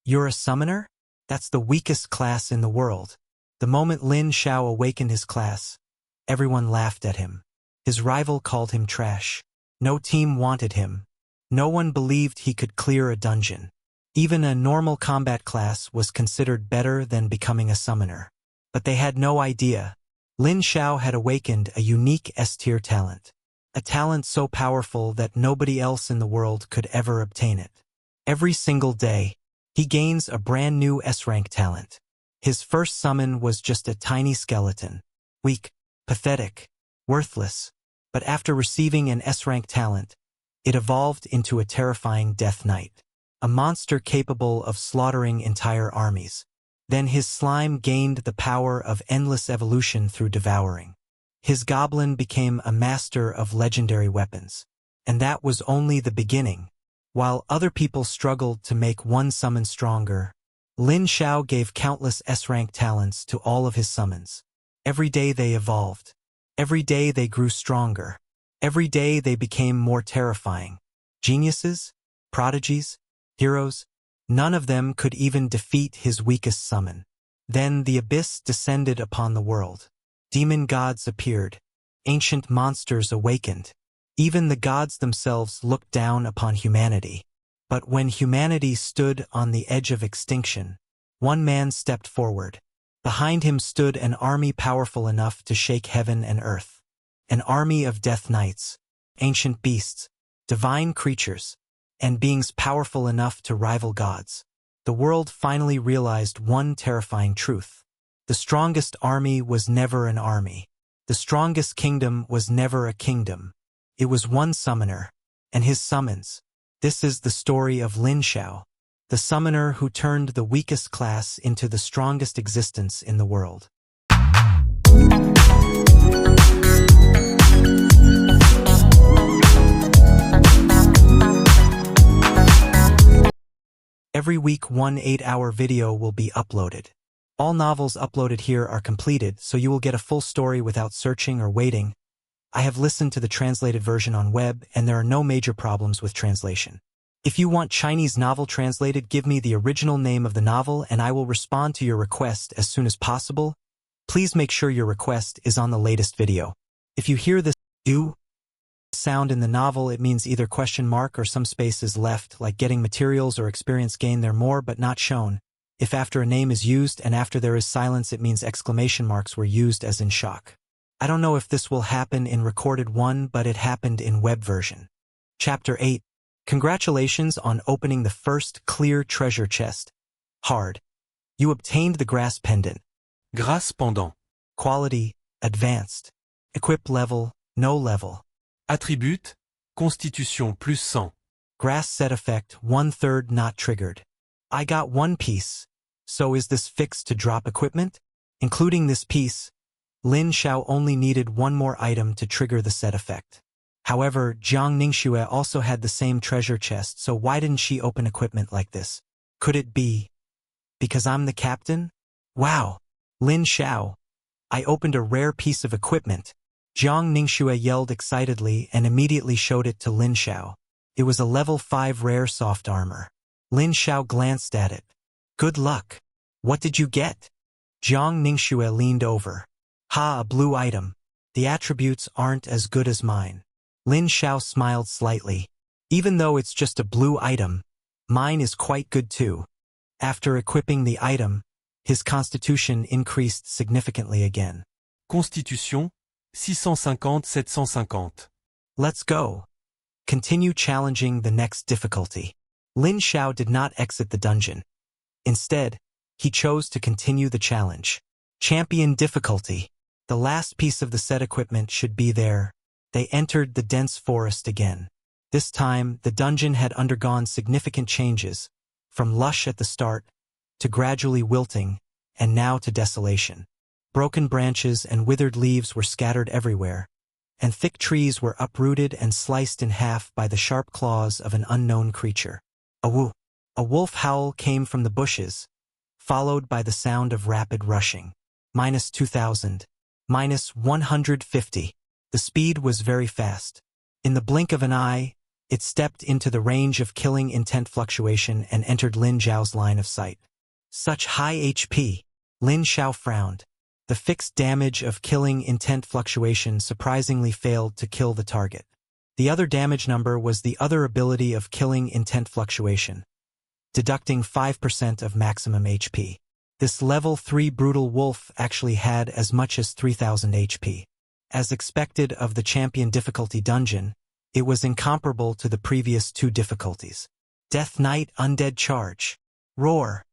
You're a summoner? That's the weakest class in the world. The moment Lin Xiao awakened his class, everyone laughed at him. His rival called him trash. No team wanted him. No one believed he could clear a dungeon. Even a normal combat class was considered better than becoming a summoner. But they had no idea. Lin Xiao had awakened a unique S-tier talent. A talent so powerful that nobody else in the world could ever obtain it. Every single day, he gains a brand new S-rank talent. His first summon was just a tiny skeleton. Weak, pathetic, worthless. But after receiving an S-rank talent, it evolved into a terrifying Death Knight. A monster capable of slaughtering entire armies. Then his slime gained the power of endless evolution through devouring. His goblin became a master of legendary weapons. And that was only the beginning. While other people struggled to make one summon stronger, Lin Xiao gave countless S-rank talents to all of his summons. Every day they evolved. Every day they grew stronger. Every day they became more terrifying. Geniuses? Prodigies? Heroes? None of them could even defeat his weakest summon. Then the abyss descended upon the world. Demon gods appeared. Ancient monsters awakened. Even the gods themselves looked down upon humanity. But when humanity stood on the edge of extinction, one man stepped forward. Behind him stood an army powerful enough to shake heaven and earth. An army of death knights, ancient beasts, divine creatures, and beings powerful enough to rival gods. The world finally realized one terrifying truth. The strongest army was never an army. The strongest kingdom was never a kingdom. It was one summoner, and his summons. This is the story of Lin Xiao, the summoner who turned the weakest class into the strongest existence in the world. Every week, one 8-hour video will be uploaded. All novels uploaded here are completed, so you will get a full story without searching or waiting. I have listened to the translated version on web, and there are no major problems with translation. If you want Chinese novel translated, give me the original name of the novel and I will respond to your request as soon as possible. Please make sure your request is on the latest video. If you hear this "u" sound in the novel, it means either question mark or some space is left, like getting materials or experience gain there more but not shown. If after a name is used and after there is silence, it means exclamation marks were used as in shock. I don't know if this will happen in recorded one, but it happened in web version. Chapter 8. Congratulations on opening the first clear treasure chest. Hard. You obtained the grass pendant. Grâce pendant. Quality, advanced. Equip level, no level. Attribute, Constitution plus 100. Grass set effect, 1/3 not triggered. I got one piece. So is this fixed to drop equipment? Including this piece, Lin Xiao only needed one more item to trigger the set effect. However, Jiang Ningxue also had the same treasure chest, so why didn't she open equipment like this? Could it be because I'm the captain? Wow! Lin Xiao! I opened a rare piece of equipment. Jiang Ningxue yelled excitedly and immediately showed it to Lin Xiao. It was a level 5 rare soft armor. Lin Xiao glanced at it. Good luck. What did you get? Jiang Ningxue leaned over. Ha, a blue item. The attributes aren't as good as mine. Lin Xiao smiled slightly. Even though it's just a blue item, mine is quite good too. After equipping the item, his constitution increased significantly again. Constitution, 650-750. Let's go. Continue challenging the next difficulty. Lin Xiao did not exit the dungeon. Instead, he chose to continue the challenge. Champion difficulty. The last piece of the set equipment should be there. They entered the dense forest again. This time, the dungeon had undergone significant changes, from lush at the start, to gradually wilting, and now to desolation. Broken branches and withered leaves were scattered everywhere, and thick trees were uprooted and sliced in half by the sharp claws of an unknown creature. A woo! A wolf howl came from the bushes, followed by the sound of rapid rushing. -2000. -150. The speed was very fast. In the blink of an eye, It stepped into the range of killing intent fluctuation and entered Lin Xiao's line of sight. Such high HP. Lin Xiao frowned. The fixed damage of killing intent fluctuation surprisingly failed to kill the target. The other damage number was the other ability of killing intent fluctuation, deducting 5% of maximum HP. This level 3 brutal wolf actually had as much as 3000 HP. As expected of the champion difficulty dungeon, it was incomparable to the previous 2 difficulties. Death Knight Undead Charge. Roar.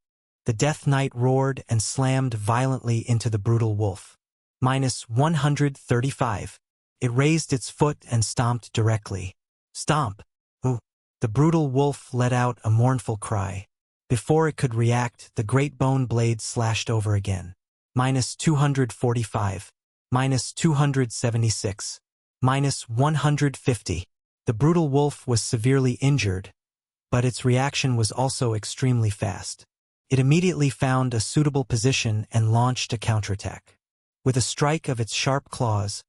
The Death Knight roared and slammed violently into the brutal wolf. -135. It raised its foot and stomped directly. Stomp. Ooh. The brutal wolf let out a mournful cry. Before it could react, the great bone blade slashed over again. -245. -276. -150. The brutal wolf was severely injured, but its reaction was also extremely fast. It immediately found a suitable position and launched a counterattack. With a strike of its sharp claws,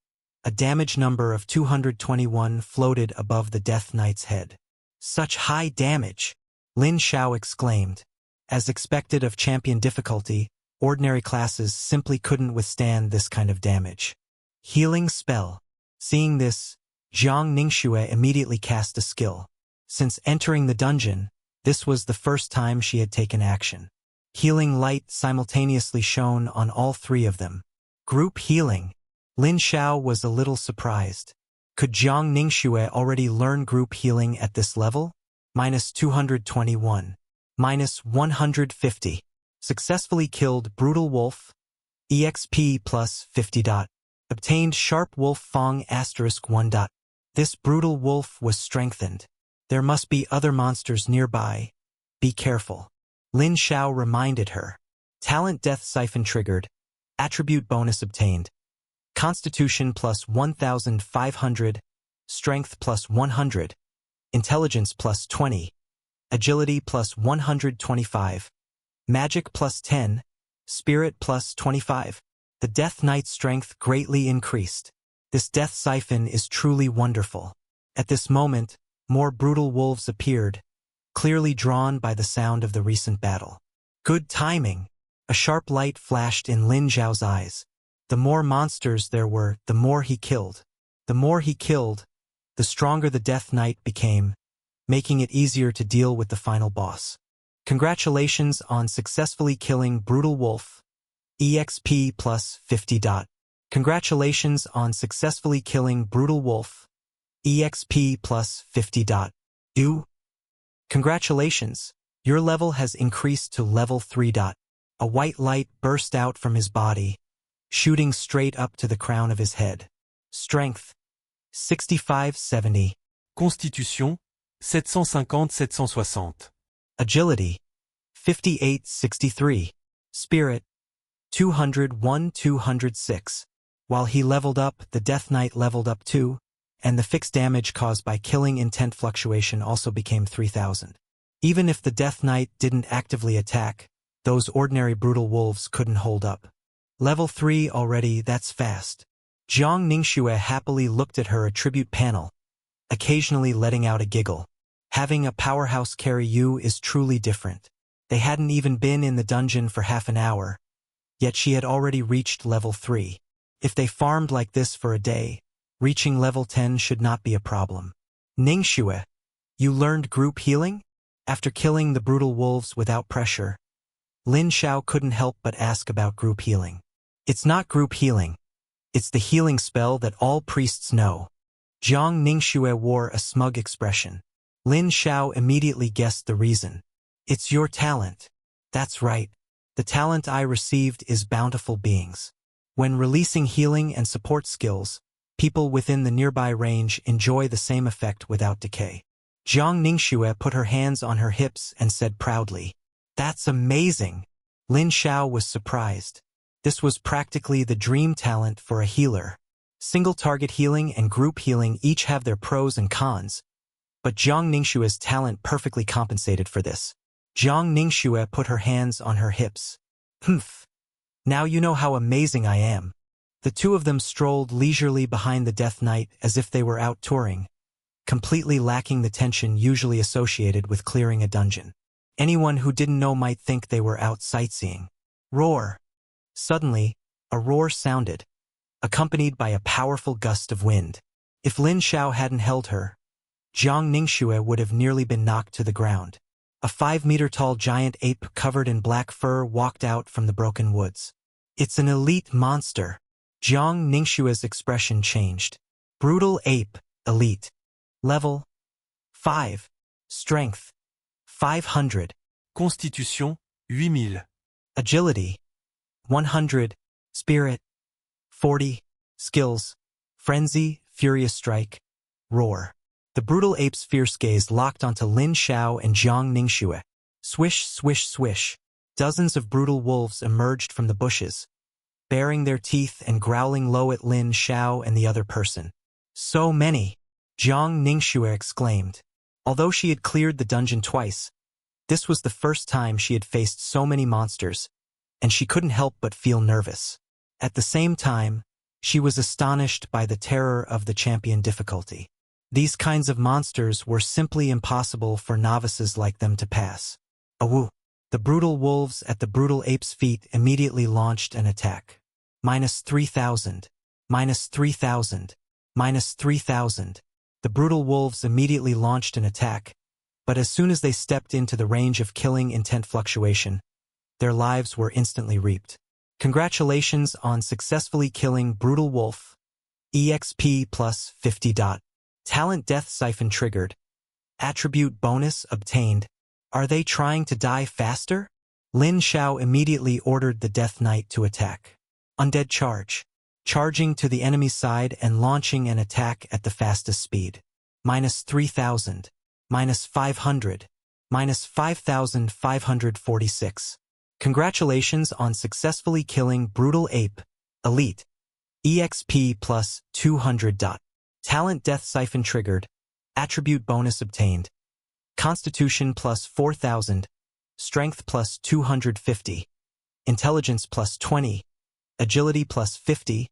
a damage number of 221 floated above the Death Knight's head. Such high damage! Lin Xiao exclaimed. As expected of champion difficulty, ordinary classes simply couldn't withstand this kind of damage. Healing spell. Seeing this, Jiang Ningxue immediately cast a skill. Since entering the dungeon, this was the first time she had taken action. Healing light simultaneously shone on all 3 of them. Group healing. Lin Xiao was a little surprised. Could Jiang Ningxue already learn group healing at this level? -221. -150. Successfully killed Brutal Wolf. EXP plus 50. Obtained Sharp Wolf Fong *1. This Brutal Wolf was strengthened. There must be other monsters nearby. Be careful. Lin Xiao reminded her. Talent Death Siphon triggered. Attribute bonus obtained. Constitution plus 1500. Strength plus 100. Intelligence plus 20. Agility plus 125. Magic plus 10. Spirit plus 25. The Death Knight's strength greatly increased. This Death Siphon is truly wonderful. At this moment, more brutal wolves appeared, clearly drawn by the sound of the recent battle. Good timing! A sharp light flashed in Lin Xiao's eyes. The more monsters there were, the more he killed. The more he killed, the stronger the Death Knight became, making it easier to deal with the final boss. Congratulations on successfully killing Brutal Wolf. EXP plus 50. Congratulations on successfully killing Brutal Wolf. EXP plus 50. Congratulations, your level has increased to level 3. A white light burst out from his body, shooting straight up to the crown of his head. Strength, 65-70. Constitution, 750-760. Agility, 58-63. Spirit, 201-206. While he leveled up, the Death Knight leveled up too, and the fixed damage caused by killing intent fluctuation also became 3000. Even if the Death Knight didn't actively attack, those ordinary brutal wolves couldn't hold up. Level 3 already, that's fast. Jiang Ningxue happily looked at her attribute panel, occasionally letting out a giggle. Having a powerhouse carry you is truly different. They hadn't even been in the dungeon for half an hour, yet she had already reached level 3. If they farmed like this for a day, reaching level 10 should not be a problem. Ningxue, you learned group healing? After killing the brutal wolves without pressure, Lin Xiao couldn't help but ask about group healing. It's not group healing. It's the healing spell that all priests know. Jiang Ningxue wore a smug expression. Lin Xiao immediately guessed the reason. It's your talent. That's right. The talent I received is bountiful beings. When releasing healing and support skills, people within the nearby range enjoy the same effect without decay. Jiang Ningxue put her hands on her hips and said proudly, "That's amazing!" Lin Xiao was surprised. This was practically the dream talent for a healer. Single-target healing and group healing each have their pros and cons, but Jiang Ningxue's talent perfectly compensated for this. Jiang Ningxue put her hands on her hips. "Humph! Now you know how amazing I am." The 2 of them strolled leisurely behind the Death Knight as if they were out touring, completely lacking the tension usually associated with clearing a dungeon. Anyone who didn't know might think they were out sightseeing. Roar. Suddenly, a roar sounded, accompanied by a powerful gust of wind. If Lin Xiao hadn't held her, Jiang Ningxue would have nearly been knocked to the ground. A 5-meter-tall giant ape covered in black fur walked out from the broken woods. It's an elite monster. Jiang Ningxue's expression changed. Brutal ape, elite. Level 5. Strength 500. Constitution, 8000. Agility 100. Spirit 40. Skills Frenzy, Furious Strike, Roar. The brutal ape's fierce gaze locked onto Lin Xiao and Jiang Ningxue. Swish, swish, swish. Dozens of brutal wolves emerged from the bushes, baring their teeth and growling low at Lin Xiao and the other person. So many! Jiang Ningxue exclaimed. Although she had cleared the dungeon twice, this was the first time she had faced so many monsters, and she couldn't help but feel nervous. At the same time, she was astonished by the terror of the champion difficulty. These kinds of monsters were simply impossible for novices like them to pass. Awoo! The brutal wolves at the brutal ape's feet immediately launched an attack. -3000. -3000. -3000. The brutal wolves immediately launched an attack, but as soon as they stepped into the range of killing intent fluctuation, their lives were instantly reaped. Congratulations on successfully killing Brutal Wolf. EXP plus 50. Talent Death Siphon triggered. Attribute bonus obtained. Are they trying to die faster? Lin Xiao immediately ordered the Death Knight to attack. Undead Charge. Charging to the enemy's side and launching an attack at the fastest speed. -3000. -500. -5546. Congratulations on successfully killing Brutal Ape. Elite. EXP plus 200. Talent Death Siphon triggered. Attribute bonus obtained. Constitution plus 4000. Strength plus 250. Intelligence plus 20. Agility plus 50.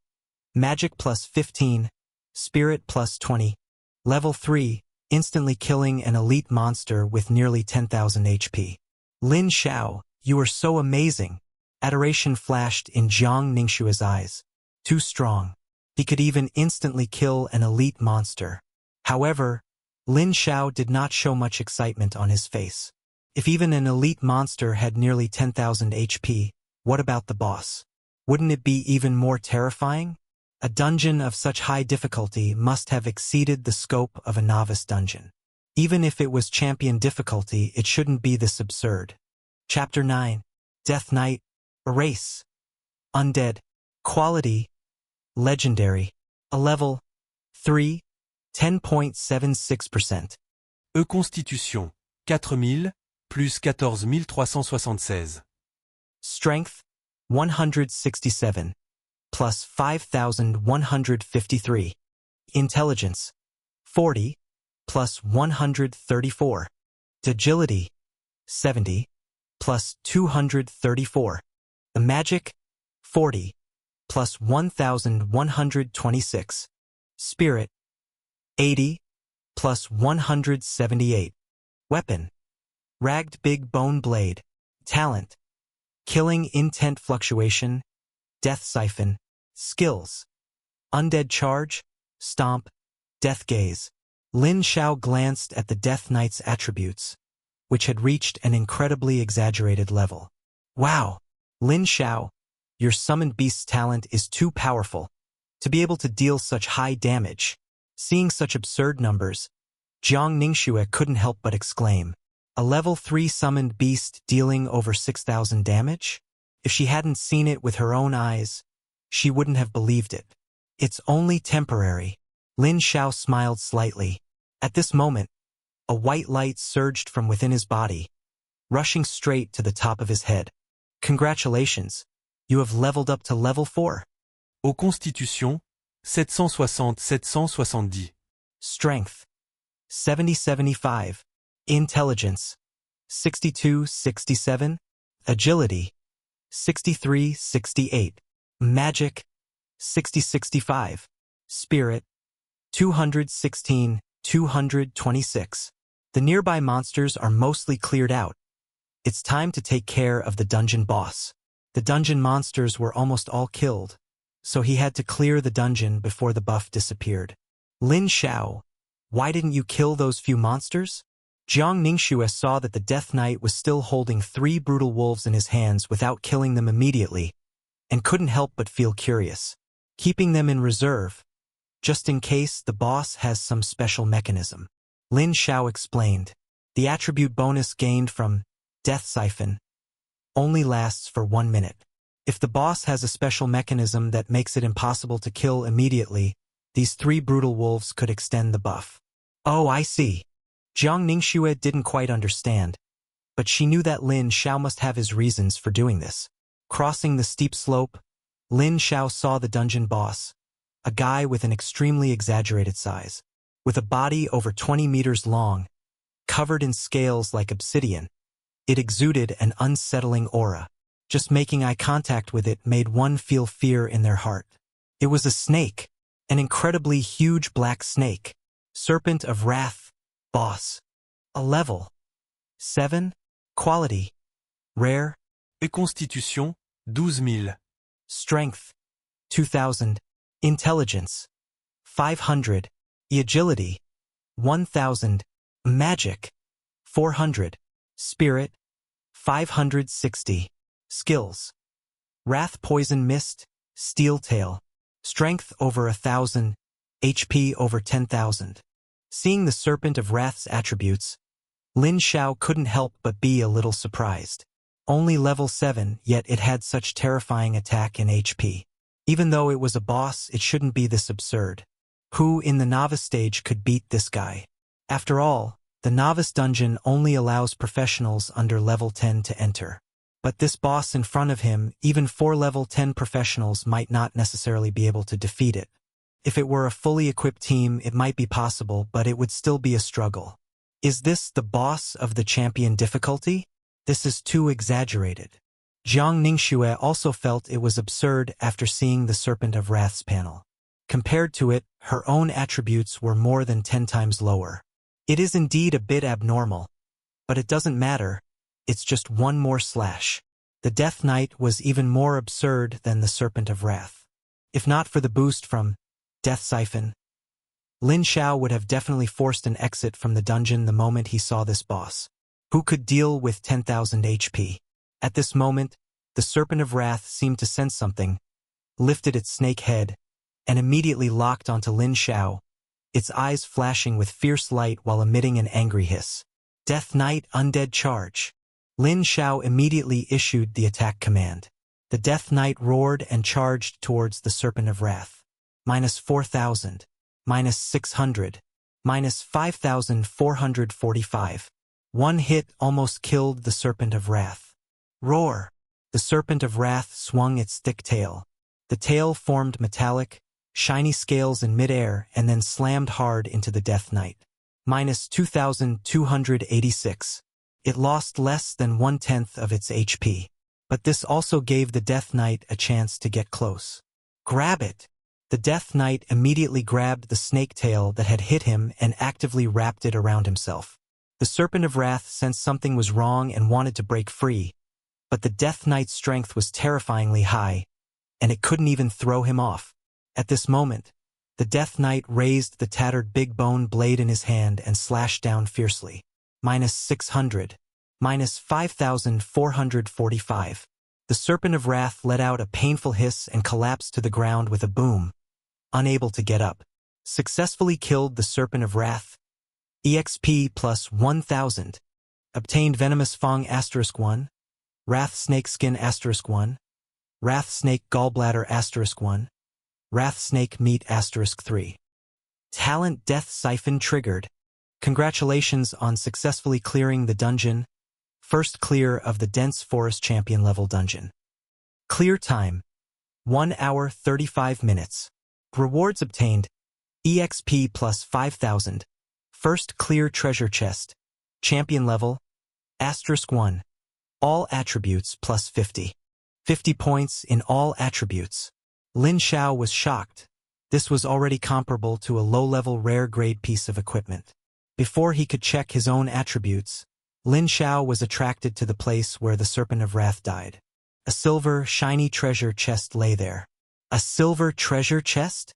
Magic plus 15. Spirit plus 20. Level 3. Instantly killing an elite monster with nearly 10,000 HP. Lin Xiao, you are so amazing. Adoration flashed in Jiang Ningxue's eyes. Too strong. He could even instantly kill an elite monster. However, Lin Xiao did not show much excitement on his face. If even an elite monster had nearly 10,000 HP, what about the boss? Wouldn't it be even more terrifying? A dungeon of such high difficulty must have exceeded the scope of a novice dungeon. Even if it was champion difficulty, it shouldn't be this absurd. Chapter 9. Death Knight. Erase. Undead. Quality. Legendary. A level 3. 10.76%. Constitution, 4000, plus 14376. Strength. 167. Plus 5153. Intelligence. 40. Plus 134. Agility. 70. Plus 234. The magic. 40. Plus 1126. Spirit. 80. Plus 178. Weapon. Ragged Big Bone Blade. Talent. Killing Intent Fluctuation. Death Siphon. Skills. Undead Charge. Stomp. Death Gaze. Lin Xiao glanced at the Death Knight's attributes, which had reached an incredibly exaggerated level. Wow! Lin Xiao, your summoned beast's talent is too powerful to be able to deal such high damage. Seeing such absurd numbers, Jiang Ningxue couldn't help but exclaim. A level 3 summoned beast dealing over 6,000 damage? If she hadn't seen it with her own eyes, she wouldn't have believed it. It's only temporary. Lin Xiao smiled slightly. At this moment, a white light surged from within his body, rushing straight to the top of his head. Congratulations, you have leveled up to level 4. Constitution, 760-770. Strength, 70-75. Intelligence, 62-67. Agility, 63-68. Magic, 60-65. Spirit, 216-2 226. The nearby monsters are mostly cleared out. It's time to take care of the dungeon boss. The dungeon monsters were almost all killed, so he had to clear the dungeon before the buff disappeared. Lin Xiao, why didn't you kill those few monsters? Jiang Ningxue saw that the Death Knight was still holding 3 brutal wolves in his hands without killing them immediately, and couldn't help but feel curious, keeping them in reserve, just in case the boss has some special mechanism. Lin Xiao explained, the attribute bonus gained from Death Siphon only lasts for 1 minute. If the boss has a special mechanism that makes it impossible to kill immediately, these 3 brutal wolves could extend the buff. Oh, I see. Jiang Ningxue didn't quite understand, but she knew that Lin Xiao must have his reasons for doing this. Crossing the steep slope, Lin Xiao saw the dungeon boss, a guy with an extremely exaggerated size, with a body over 20 meters long, covered in scales like obsidian. It exuded an unsettling aura. Just making eye contact with it made one feel fear in their heart. It was a snake, an incredibly huge black snake, Serpent of Wrath, boss. A level 7, quality, rare, Et constitution, 12 000. strength, 2000, intelligence, 500, agility, 1000, magic, 400, spirit, 560, skills, wrath, poison, mist, steel tail, strength over 1000, HP over 10,000. Seeing the Serpent of Wrath's attributes, Lin Xiao couldn't help but be a little surprised. Only level 7, yet it had such terrifying attack and HP. Even though it was a boss, it shouldn't be this absurd. Who in the novice stage could beat this guy? After all, the novice dungeon only allows professionals under level 10 to enter. But this boss in front of him, even 4 level 10 professionals might not necessarily be able to defeat it. If it were a fully equipped team, it might be possible, but it would still be a struggle. Is this the boss of the champion difficulty? This is too exaggerated. Jiang Ningxue also felt it was absurd after seeing the Serpent of Wrath's panel. Compared to it, her own attributes were more than 10 times lower. It is indeed a bit abnormal, but it doesn't matter. It's just one more slash. The Death Knight was even more absurd than the Serpent of Wrath. If not for the boost from Death Siphon, Lin Xiao would have definitely forced an exit from the dungeon the moment he saw this boss, who could deal with 10,000 HP. At this moment, the Serpent of Wrath seemed to sense something, lifted its snake head, and immediately locked onto Lin Xiao, its eyes flashing with fierce light while emitting an angry hiss. Death Knight Undead Charge. Lin Xiao immediately issued the attack command. The Death Knight roared and charged towards the Serpent of Wrath. Minus 4,000. Minus 600. Minus 5,445. One hit almost killed the Serpent of Wrath. Roar! The Serpent of Wrath swung its thick tail. The tail formed metallic, shiny scales in midair and then slammed hard into the Death Knight. Minus 2,286. It lost less than 1/10 of its HP. But this also gave the Death Knight a chance to get close. Grab it! The Death Knight immediately grabbed the snake tail that had hit him and actively wrapped it around himself. The Serpent of Wrath sensed something was wrong and wanted to break free, but the Death Knight's strength was terrifyingly high, and it couldn't even throw him off. At this moment, the Death Knight raised the tattered big bone blade in his hand and slashed down fiercely. Minus 600. Minus 5,445. The Serpent of Wrath let out a painful hiss and collapsed to the ground with a boom. Unable to get up. Successfully killed the Serpent of Wrath. EXP plus 1,000. Obtained Venomous Fang *1. Wrath Snake Skin *1. Wrath Snake Gallbladder *1. Wrath Snake Meat *3. Talent Death Siphon triggered. Congratulations on successfully clearing the dungeon. First clear of the Dense Forest Champion level dungeon. Clear time, 1 hour 35 minutes. Rewards obtained, EXP plus 5,000. First clear treasure chest, champion level, *1. All attributes plus 50. 50 points in all attributes. Lin Xiao was shocked, This was already comparable to a low-level rare-grade piece of equipment. Before he could check his own attributes, Lin Xiao was attracted to the place where the Serpent of Wrath died. A silver, shiny treasure chest lay there. A silver treasure chest?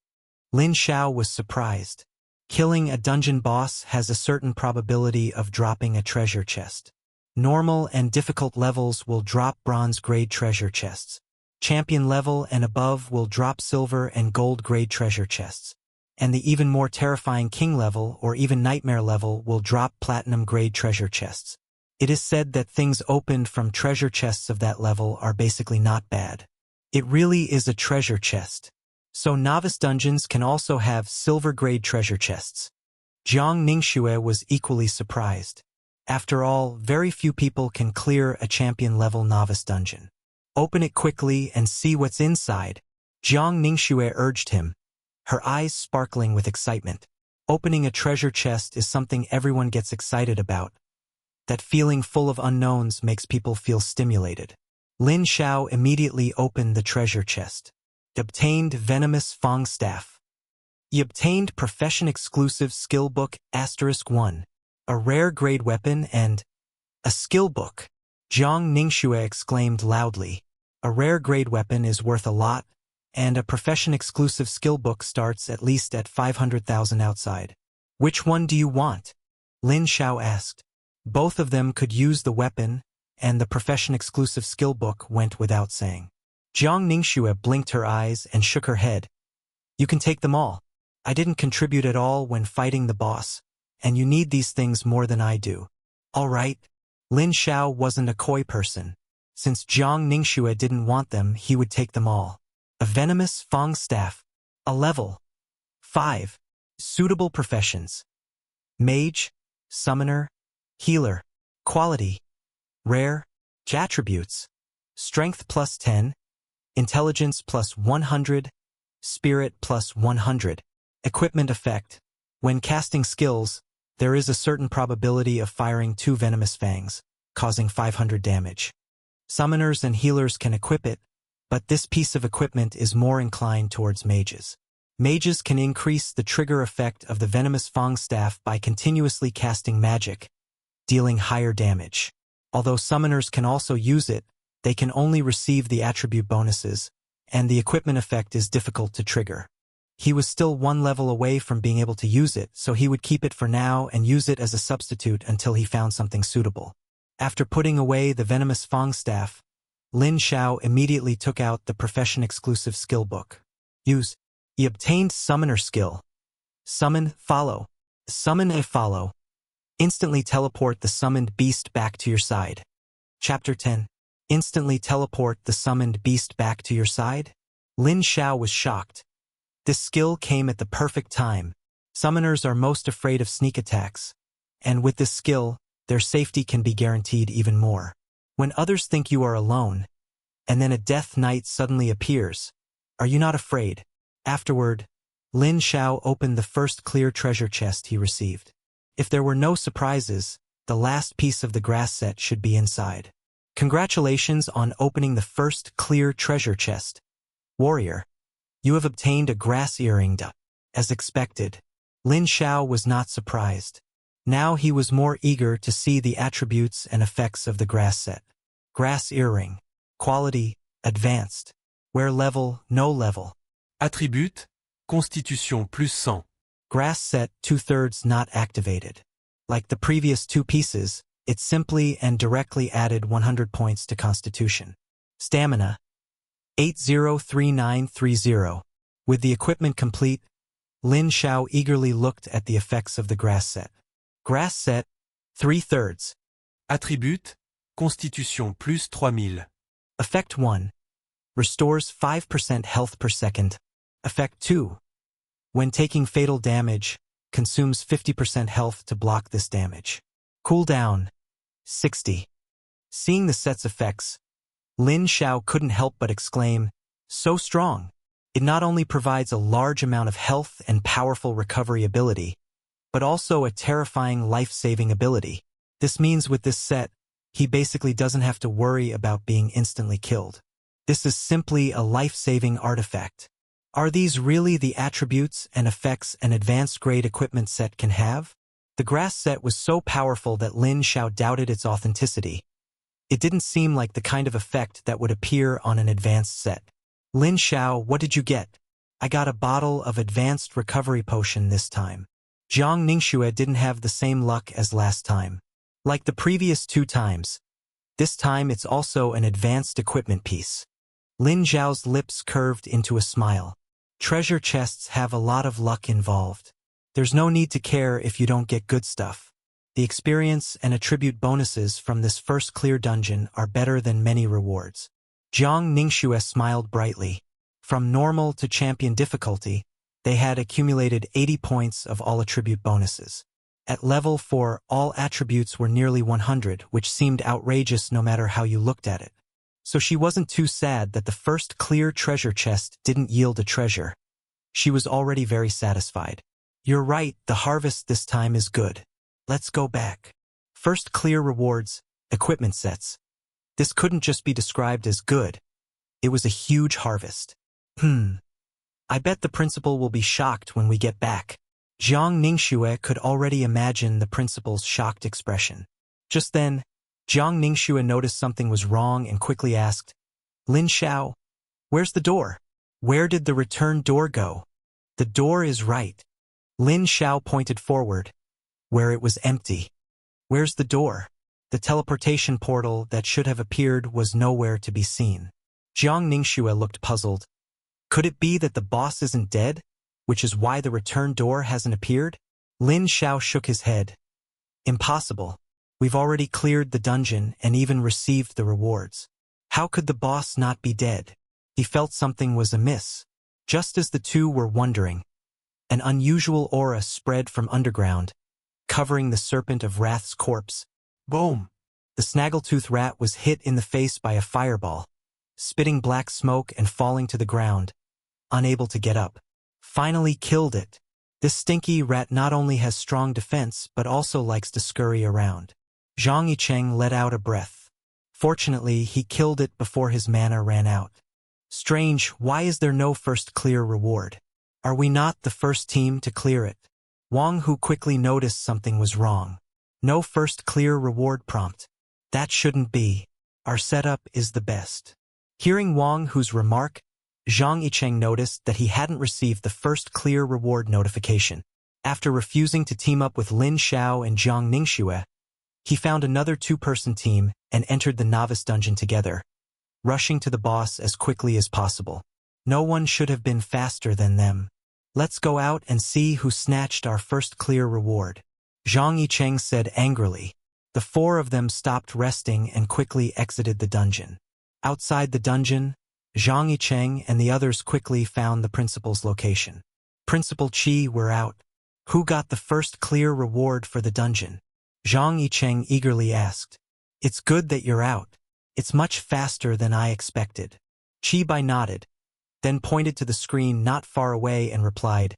Lin Xiao was surprised. Killing a dungeon boss has a certain probability of dropping a treasure chest. Normal and difficult levels will drop bronze-grade treasure chests. Champion level and above will drop silver and gold-grade treasure chests. And the even more terrifying king level or even nightmare level will drop platinum-grade treasure chests. It is said that things opened from treasure chests of that level are basically not bad. It really is a treasure chest. So novice dungeons can also have silver-grade treasure chests. Jiang Ningxue was equally surprised. After all, very few people can clear a champion-level novice dungeon. Open it quickly and see what's inside, Jiang Ningxue urged him, her eyes sparkling with excitement. Opening a treasure chest is something everyone gets excited about. That feeling full of unknowns makes people feel stimulated. Lin Xiao immediately opened the treasure chest. Obtained Venomous Fang Staff. He obtained Profession-Exclusive Skill Book *1, a rare-grade weapon and a skill book. Jiang Ningxue exclaimed loudly. A rare-grade weapon is worth a lot, and a profession-exclusive skill book starts at least at 500,000 outside. Which one do you want? Lin Xiao asked. Both of them could use the weapon, and the profession-exclusive skill book went without saying. Jiang Ningxue blinked her eyes and shook her head. You can take them all. I didn't contribute at all when fighting the boss, and you need these things more than I do. All right. Lin Xiao wasn't a coy person. Since Jiang Ningxue didn't want them, he would take them all. A Venomous Fang Staff. A level 5. Suitable professions. Mage, Summoner, Healer. Quality. Rare. Attributes. Strength plus 10. Intelligence plus 100. Spirit plus 100. Equipment effect. When casting skills, there is a certain probability of firing 2 venomous fangs, causing 500 damage. Summoners and healers can equip it, but this piece of equipment is more inclined towards mages. Mages can increase the trigger effect of the Venomous Fang Staff by continuously casting magic, dealing higher damage. Although summoners can also use it, they can only receive the attribute bonuses, and the equipment effect is difficult to trigger. He was still one level away from being able to use it, so he would keep it for now and use it as a substitute until he found something suitable. After putting away the Venomous Fang Staff, Lin Xiao immediately took out the profession-exclusive skill book. Use. He obtained Summoner Skill. Summon, follow. Summon and follow. Instantly teleport the summoned beast back to your side. Chapter 10. Instantly teleport the summoned beast back to your side? Lin Xiao was shocked. This skill came at the perfect time. Summoners are most afraid of sneak attacks, and with this skill, their safety can be guaranteed even more. When others think you are alone, and then a death knight suddenly appears, are you not afraid? Afterward, Lin Xiao opened the first clear treasure chest he received. If there were no surprises, the last piece of the grass set should be inside. Congratulations on opening the first clear treasure chest. Warrior, you have obtained a grass earring. As expected, Lin Xiao was not surprised. Now he was more eager to see the attributes and effects of the grass set. Grass earring. Quality, advanced. Wear level, no level. Attribute, Constitution plus 100. Grass set 2/3 not activated. Like the previous 2 pieces, it simply and directly added 100 points to Constitution. Stamina, 803930. With the equipment complete, Lin Xiao eagerly looked at the effects of the grass set. Grass set, 3/3. Attribute, Constitution plus 3000. Effect 1. Restores 5% health per second. Effect 2. When taking fatal damage, consumes 50% health to block this damage. Cooldown, 60. Seeing the set's effects, Lin Xiao couldn't help but exclaim, so strong. It not only provides a large amount of health and powerful recovery ability, but also a terrifying life-saving ability. This means with this set, he basically doesn't have to worry about being instantly killed. This is simply a life-saving artifact. Are these really the attributes and effects an advanced-grade equipment set can have? The grass set was so powerful that Lin Xiao doubted its authenticity. It didn't seem like the kind of effect that would appear on an advanced set. Lin Xiao, what did you get? I got a bottle of advanced recovery potion this time. Jiang Ningxue didn't have the same luck as last time. Like the previous 2 times. This time it's also an advanced equipment piece. Lin Xiao's lips curved into a smile. Treasure chests have a lot of luck involved. There's no need to care if you don't get good stuff. The experience and attribute bonuses from this first clear dungeon are better than many rewards. Jiang Ningxue smiled brightly. From normal to champion difficulty, they had accumulated 80 points of all attribute bonuses. At level 4, all attributes were nearly 100, which seemed outrageous no matter how you looked at it. So she wasn't too sad that the first clear treasure chest didn't yield a treasure. She was already very satisfied. You're right, the harvest this time is good. Let's go back. First clear rewards, equipment sets. This couldn't just be described as good. It was a huge harvest. I bet the principal will be shocked when we get back. Jiang Ningxue could already imagine the principal's shocked expression. Just then, Jiang Ningxue noticed something was wrong and quickly asked, Lin Xiao, where's the door? Where did the return door go? The door is right. Lin Xiao pointed forward, where it was empty. Where's the door? The teleportation portal that should have appeared was nowhere to be seen. Jiang Ningxue looked puzzled. Could it be that the boss isn't dead, which is why the return door hasn't appeared? Lin Xiao shook his head. Impossible. We've already cleared the dungeon and even received the rewards. How could the boss not be dead? He felt something was amiss. Just as the two were wondering, an unusual aura spread from underground, covering the Serpent of Wrath's corpse. Boom! The snaggletooth rat was hit in the face by a fireball, spitting black smoke and falling to the ground, unable to get up. Finally killed it. This stinky rat not only has strong defense but also likes to scurry around. Zhang Yicheng let out a breath. Fortunately, he killed it before his mana ran out. Strange, why is there no first clear reward? Are we not the first team to clear it? Wang Hu quickly noticed something was wrong. No first clear reward prompt. That shouldn't be. Our setup is the best. Hearing Wang Hu's remark, Zhang Yicheng noticed that he hadn't received the first clear reward notification. After refusing to team up with Lin Xiao and Jiang Ningxue, he found another 2-person team and entered the novice dungeon together, rushing to the boss as quickly as possible. No one should have been faster than them. Let's go out and see who snatched our first clear reward. Zhang Yicheng said angrily. The 4 of them stopped resting and quickly exited the dungeon. Outside the dungeon, Zhang Yicheng and the others quickly found the principal's location. Principal Qi, we're out. Who got the first clear reward for the dungeon? Zhang Yicheng eagerly asked. It's good that you're out. It's much faster than I expected. Qi Bai nodded, then pointed to the screen not far away and replied,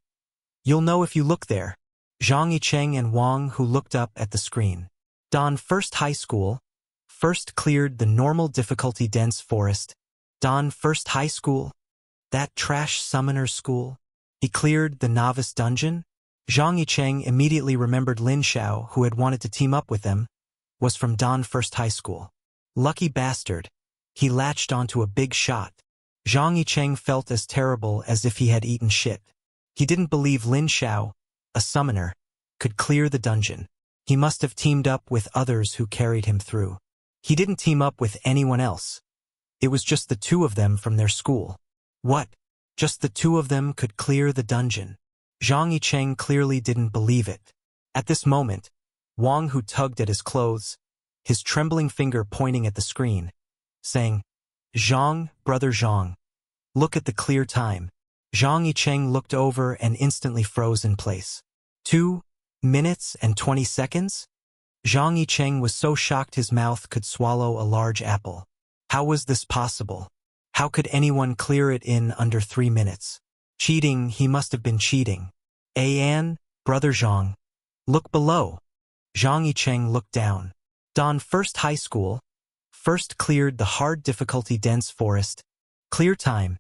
You'll know if you look there. Zhang Yicheng and Wang Hu looked up at the screen. Dan First High School, first cleared the normal difficulty dense forest. Dan First High School? That trash summoner school? He cleared the novice dungeon? Zhang Yicheng immediately remembered Lin Xiao, who had wanted to team up with them, was from Dan First High School. Lucky bastard. He latched onto a big shot. Zhang Yicheng felt as terrible as if he had eaten shit. He didn't believe Lin Xiao, a summoner, could clear the dungeon. He must have teamed up with others who carried him through. He didn't team up with anyone else. It was just the 2 of them from their school. What? Just the 2 of them could clear the dungeon? Zhang Yicheng clearly didn't believe it. At this moment, Wang Hu tugged at his clothes, his trembling finger pointing at the screen, saying, Zhang, brother Zhang, look at the clear time. Zhang Yicheng looked over and instantly froze in place. 2 minutes and 20 seconds? Zhang Yicheng was so shocked his mouth could swallow a large apple. How was this possible? How could anyone clear it in under 3 minutes? Cheating, he must have been cheating. An, brother Zhang, look below. Zhang Yicheng looked down. Dan First High School, first cleared the hard difficulty dense forest. Clear time,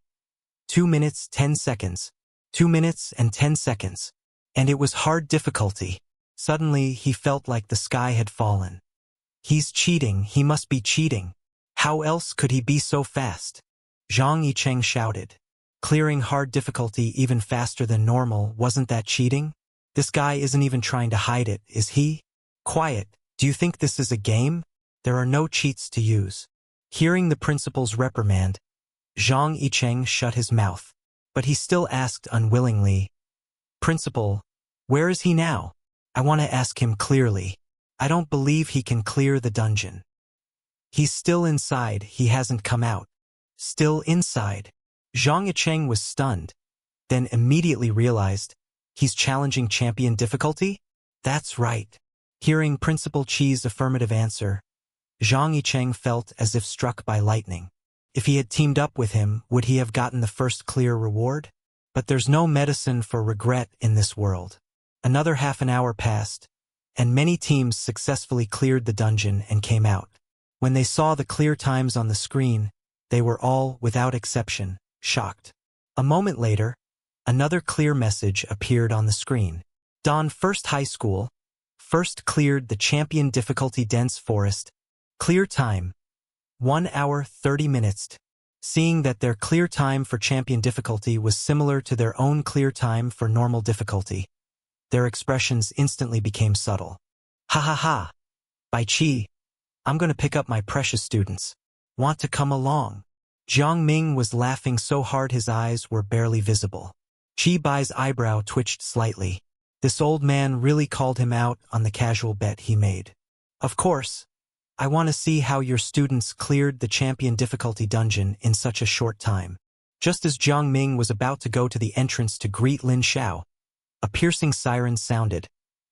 2 minutes 10 seconds. 2 minutes and 10 seconds. And it was hard difficulty. Suddenly, he felt like the sky had fallen. He's cheating, he must be cheating. How else could he be so fast? Zhang Yicheng shouted. Clearing hard difficulty even faster than normal, wasn't that cheating? This guy isn't even trying to hide it, is he? Quiet, do you think this is a game? There are no cheats to use. Hearing the principal's reprimand, Zhang Yicheng shut his mouth. But he still asked unwillingly, Principal, where is he now? I want to ask him clearly. I don't believe he can clear the dungeon. He's still inside, he hasn't come out. Still inside. Zhang Yicheng was stunned, then immediately realized, he's challenging champion difficulty? That's right. Hearing Principal Chi's affirmative answer, Zhang Yicheng felt as if struck by lightning. If he had teamed up with him, would he have gotten the first clear reward? But there's no medicine for regret in this world. Another half an hour passed, and many teams successfully cleared the dungeon and came out. When they saw the clear times on the screen, they were all, without exception, shocked. A moment later, another clear message appeared on the screen. Don First High School, first cleared the champion difficulty dense forest. Clear time, 1 hour 30 minutes. Seeing that their clear time for champion difficulty was similar to their own clear time for normal difficulty, their expressions instantly became subtle. Ha ha ha! By Chi, I'm gonna pick up my precious students. Want to come along? Jiang Ming was laughing so hard his eyes were barely visible. Chi Bai's eyebrow twitched slightly. This old man really called him out on the casual bet he made. Of course. I want to see how your students cleared the champion difficulty dungeon in such a short time. Just as Jiang Ming was about to go to the entrance to greet Lin Xiao, a piercing siren sounded,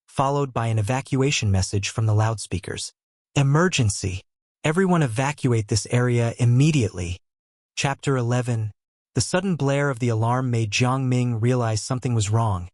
followed by an evacuation message from the loudspeakers. Emergency! Everyone evacuate this area immediately. Chapter 11. The sudden blare of the alarm made Jiang Ming realize something was wrong,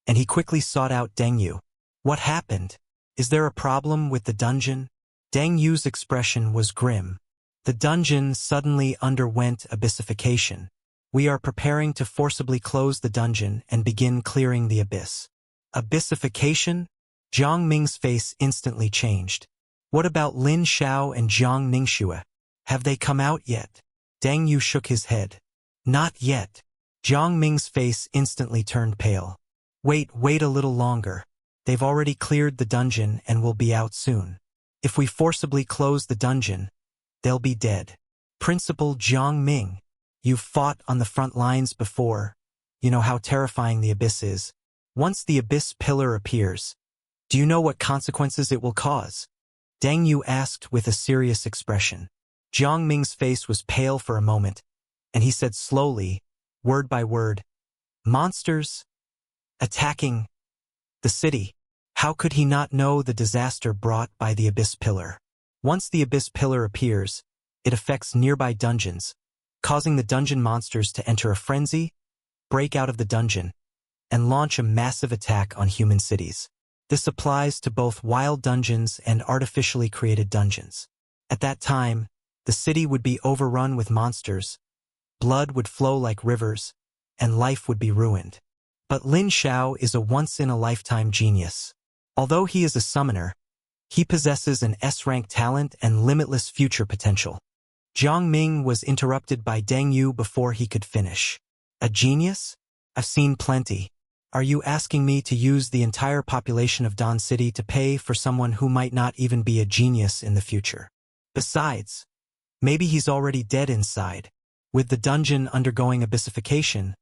and he quickly sought out Deng Yu. What happened? Is there a problem with the dungeon? Deng Yu's expression was grim. The dungeon suddenly underwent abyssification. We are preparing to forcibly close the dungeon and begin clearing the abyss. Abyssification? Jiang Ming's face instantly changed. What about Lin Xiao and Jiang Ningxue? Have they come out yet? Deng Yu shook his head. Not yet. Jiang Ming's face instantly turned pale. Wait a little longer. They've already cleared the dungeon and will be out soon. If we forcibly close the dungeon, they'll be dead. Principal Jiang Ming, you've fought on the front lines before. You know how terrifying the abyss is. Once the abyss pillar appears, do you know what consequences it will cause? Deng Yu asked with a serious expression. Jiang Ming's face was pale for a moment, and he said slowly, word by word, monsters attacking the city. How could he not know the disaster brought by the abyss pillar? Once the abyss pillar appears, it affects nearby dungeons, causing the dungeon monsters to enter a frenzy, break out of the dungeon, and launch a massive attack on human cities. This applies to both wild dungeons and artificially created dungeons. At that time, the city would be overrun with monsters, blood would flow like rivers, and life would be ruined. But Lin Xiao is a once-in-a-lifetime genius. Although he is a summoner, he possesses an S-rank talent and limitless future potential. Jiang Ming was interrupted by Deng Yu before he could finish. A genius? I've seen plenty. Are you asking me to use the entire population of Don City to pay for someone who might not even be a genius in the future? Besides, maybe he's already dead inside. With the dungeon undergoing abyssification,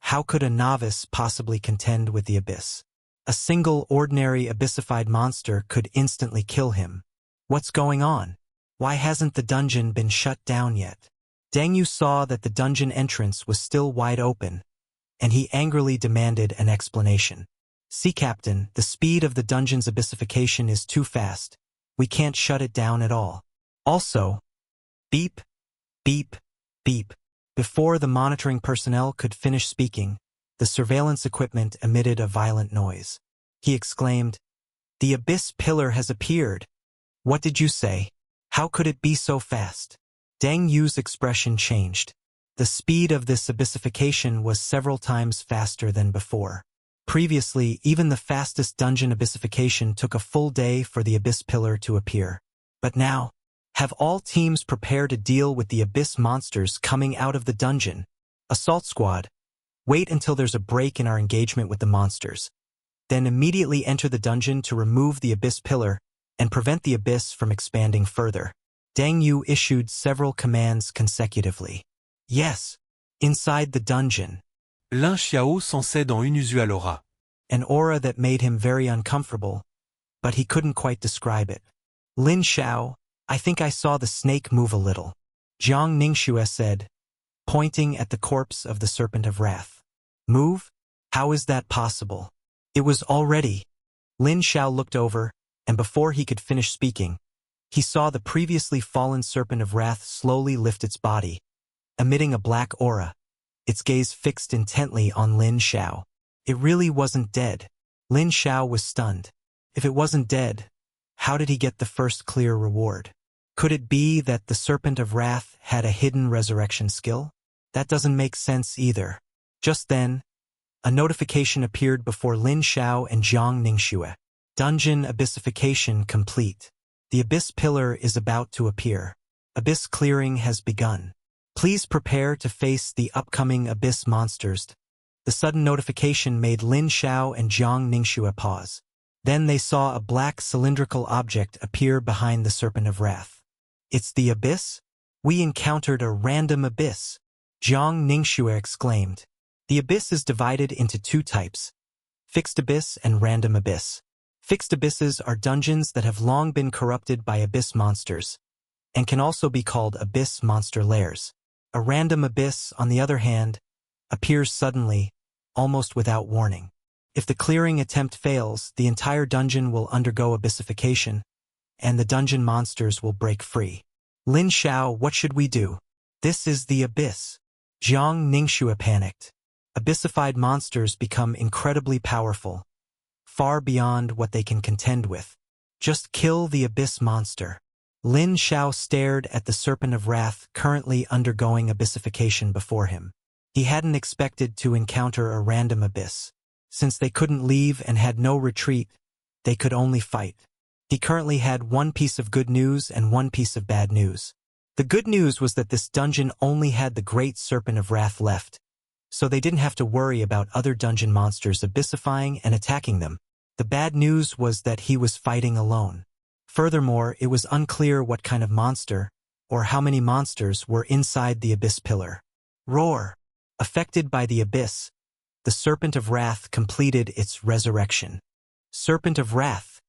how could a novice possibly contend with the abyss? A single ordinary abyssified monster could instantly kill him. What's going on? Why hasn't the dungeon been shut down yet? Deng Yu saw that the dungeon entrance was still wide open, and he angrily demanded an explanation. See, Captain, the speed of the dungeon's abyssification is too fast. We can't shut it down at all. Also, beep, beep, beep. Before the monitoring personnel could finish speaking, the surveillance equipment emitted a violent noise. He exclaimed, "The abyss pillar has appeared." What did you say? How could it be so fast? Deng Yu's expression changed. The speed of this abyssification was several times faster than before. Previously, even the fastest dungeon abyssification took a full day for the abyss pillar to appear. But now, have all teams prepare to deal with the abyss monsters coming out of the dungeon. Assault squad, wait until there's a break in our engagement with the monsters. Then immediately enter the dungeon to remove the abyss pillar and prevent the abyss from expanding further. Deng Yu issued several commands consecutively. Yes, inside the dungeon. Lin Xiao sensait dans inusual aura. An aura that made him very uncomfortable, but he couldn't quite describe it. Lin Xiao, I think I saw the snake move a little. Jiang Ningxue said, pointing at the corpse of the Serpent of Wrath. Move? How is that possible? It was already. Lin Xiao looked over, and before he could finish speaking, he saw the previously fallen Serpent of Wrath slowly lift its body, emitting a black aura, its gaze fixed intently on Lin Xiao. It really wasn't dead. Lin Xiao was stunned. If it wasn't dead, how did he get the first clear reward? Could it be that the Serpent of Wrath had a hidden resurrection skill? That doesn't make sense either. Just then, a notification appeared before Lin Xiao and Jiang Ningxue. Dungeon abyssification complete. The abyss pillar is about to appear. Abyss clearing has begun. Please prepare to face the upcoming abyss monsters. The sudden notification made Lin Xiao and Jiang Ningxue pause. Then they saw a black cylindrical object appear behind the Serpent of Wrath. It's the abyss? We encountered a random abyss. Jiang Ningxue exclaimed. The abyss is divided into two types, fixed abyss and random abyss. Fixed abysses are dungeons that have long been corrupted by abyss monsters, and can also be called abyss monster lairs. A random abyss, on the other hand, appears suddenly, almost without warning. If the clearing attempt fails, the entire dungeon will undergo abyssification, and the dungeon monsters will break free. Lin Xiao, what should we do? This is the abyss. Jiang Ningxue panicked. Abyssified monsters become incredibly powerful, far beyond what they can contend with. Just kill the abyss monster. Lin Xiao stared at the Serpent of Wrath currently undergoing abyssification before him. He hadn't expected to encounter a random abyss. Since they couldn't leave and had no retreat, they could only fight. He currently had one piece of good news and one piece of bad news. The good news was that this dungeon only had the Great Serpent of Wrath left, so they didn't have to worry about other dungeon monsters abyssifying and attacking them. The bad news was that he was fighting alone. Furthermore, it was unclear what kind of monster, or how many monsters were inside the abyss pillar. Roar! Affected by the abyss, the Serpent of Wrath completed its resurrection. Serpent of Wrath,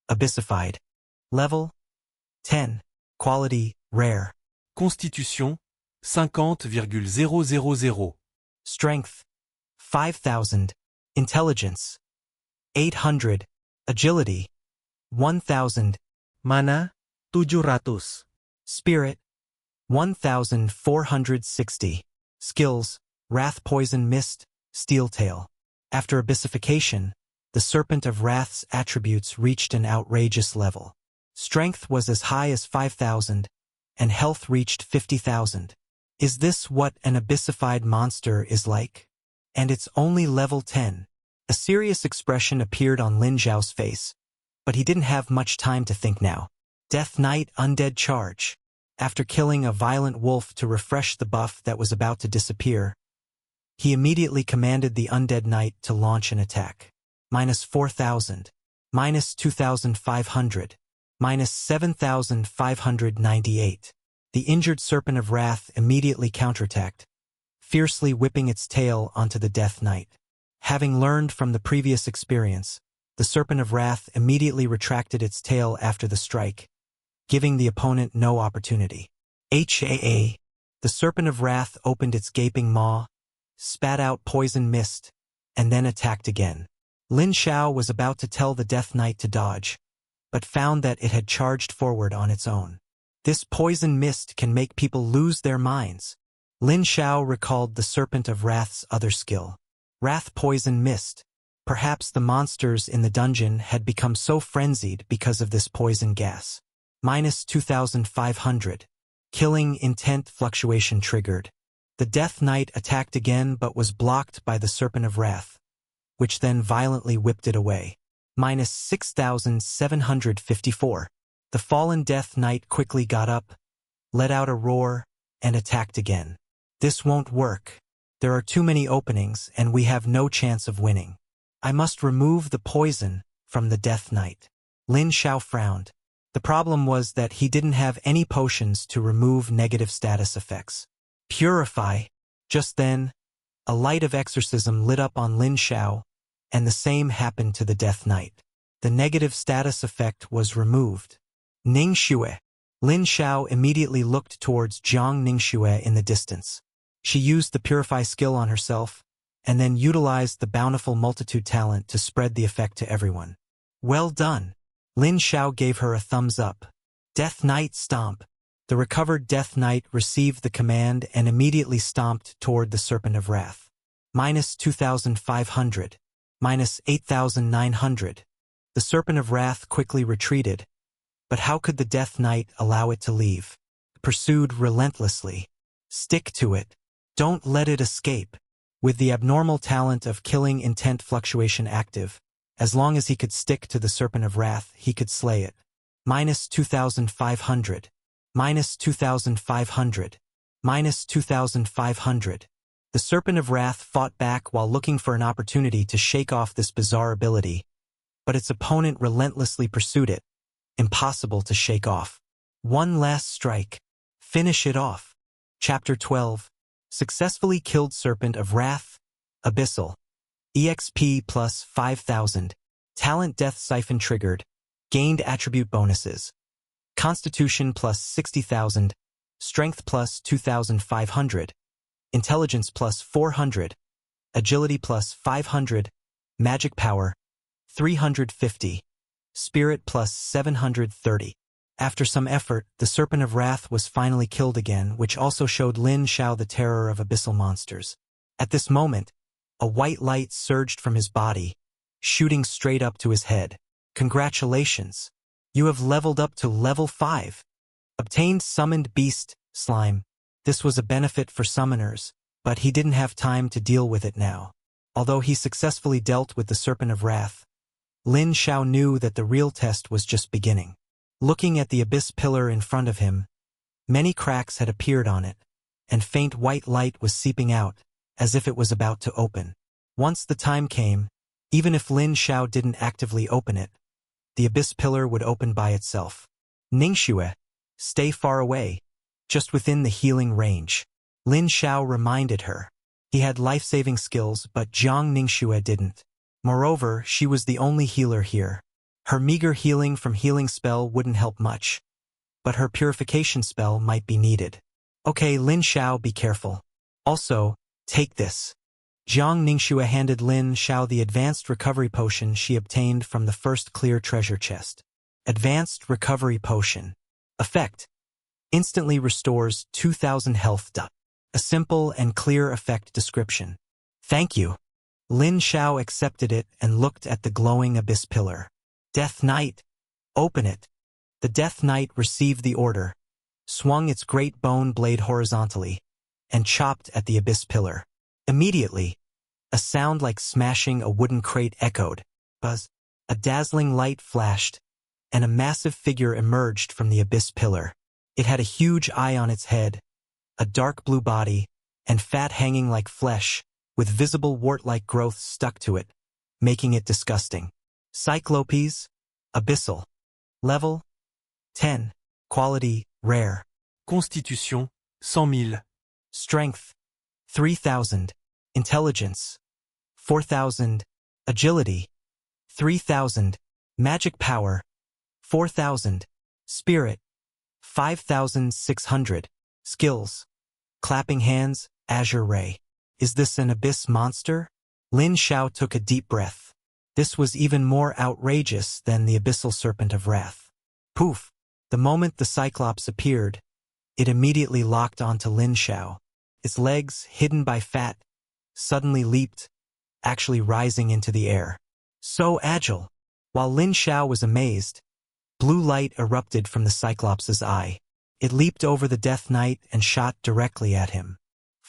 abyssified. Level 10. Quality, rare. Constitution, 50,000. Strength, 5,000. Intelligence, 800. Agility, 1,000. Mana, 700. Spirit, 1,460. Skills, Wrath Poison Mist, Steel Tail. After abyssification, the Serpent of Wrath's attributes reached an outrageous level. Strength was as high as 5,000, and health reached 50,000. Is this what an abyssified monster is like? And it's only level 10. A serious expression appeared on Lin Xiao's face, but he didn't have much time to think now. Death Knight Undead Charge. After killing a violent wolf to refresh the buff that was about to disappear, he immediately commanded the Undead Knight to launch an attack. Minus 4,000. Minus 2,500. Minus 7,598. The injured Serpent of Wrath immediately counterattacked, fiercely whipping its tail onto the Death Knight. Having learned from the previous experience, the Serpent of Wrath immediately retracted its tail after the strike, giving the opponent no opportunity. The Serpent of Wrath opened its gaping maw, spat out poison mist, and then attacked again. Lin Xiao was about to tell the Death Knight to dodge, but found that it had charged forward on its own. This poison mist can make people lose their minds. Lin Xiao recalled the Serpent of Wrath's other skill, Wrath Poison Mist. Perhaps the monsters in the dungeon had become so frenzied because of this poison gas. Minus 2,500. Killing intent fluctuation triggered. The Death Knight attacked again but was blocked by the Serpent of Wrath, which then violently whipped it away. Minus 6,754. The fallen Death Knight quickly got up, let out a roar, and attacked again. This won't work. There are too many openings and we have no chance of winning. I must remove the poison from the Death Knight. Lin Xiao frowned. The problem was that he didn't have any potions to remove negative status effects. Purify. Just then, a light of exorcism lit up on Lin Xiao, and the same happened to the Death Knight. The negative status effect was removed. Ningxue. Lin Xiao immediately looked towards Jiang Ningxue in the distance. She used the Purify skill on herself, and then utilized the Bountiful Multitude talent to spread the effect to everyone. Well done. Lin Xiao gave her a thumbs up. Death Knight stomp. The recovered Death Knight received the command and immediately stomped toward the Serpent of Wrath. Minus 2,500. Minus 8,900. The Serpent of Wrath quickly retreated, but how could the Death Knight allow it to leave? Pursued relentlessly. Stick to it. Don't let it escape. With the abnormal talent of killing intent fluctuation active, as long as he could stick to the Serpent of Wrath, he could slay it. Minus 2,500. Minus 2,500. Minus 2,500. The Serpent of Wrath fought back while looking for an opportunity to shake off this bizarre ability, but its opponent relentlessly pursued it. Impossible to shake off. One last strike. Finish it off. Chapter 12. Successfully killed Serpent of Wrath. Abyssal. EXP plus 5,000. Talent Death Siphon triggered. Gained attribute bonuses. Constitution plus 60,000. Strength plus 2,500. Intelligence plus 400. Agility plus 500. Magic power 350. Spirit plus 730. After some effort, the Serpent of Wrath was finally killed again, which also showed Lin Xiao the terror of abyssal monsters. At this moment, a white light surged from his body, shooting straight up to his head. Congratulations! You have leveled up to level 5. Obtained Summoned Beast Slime. This was a benefit for summoners, but he didn't have time to deal with it now. Although he successfully dealt with the Serpent of Wrath, Lin Xiao knew that the real test was just beginning. Looking at the abyss pillar in front of him, many cracks had appeared on it, and faint white light was seeping out, as if it was about to open. Once the time came, even if Lin Xiao didn't actively open it, the abyss pillar would open by itself. Ningxue, stay far away, just within the healing range. Lin Xiao reminded her. He had life-saving skills, but Jiang Ningxue didn't. Moreover, she was the only healer here. Her meager healing from healing spell wouldn't help much, but her purification spell might be needed. Okay, Lin Xiao, be careful. Also, take this. Jiang Ningxue handed Lin Xiao the advanced recovery potion she obtained from the first clear treasure chest. Advanced recovery potion. Effect. Instantly restores 2,000 health. A simple and clear effect description. Thank you. Lin Xiao accepted it and looked at the glowing abyss pillar. Death Knight. Open it. The Death Knight received the order, swung its great bone blade horizontally, and chopped at the abyss pillar. Immediately, a sound like smashing a wooden crate echoed. Buzz. A dazzling light flashed, and a massive figure emerged from the abyss pillar. It had a huge eye on its head, a dark blue body, and fat hanging like flesh, with visible wart-like growth stuck to it, making it disgusting. Cyclopes. Abyssal. Level 10. Quality rare. Constitution 100 000. Strength 3,000. Intelligence 4,000. Agility 3,000. Magic power 4,000. Spirit 5,600. Skills. Clapping hands, azure ray. Is this an abyss monster? Lin Xiao took a deep breath. This was even more outrageous than the abyssal Serpent of Wrath. Poof! The moment the Cyclops appeared, it immediately locked onto Lin Xiao. Its legs, hidden by fat, suddenly leaped, actually rising into the air. So agile! While Lin Xiao was amazed, blue light erupted from the Cyclops' eye. It leaped over the Death Knight and shot directly at him.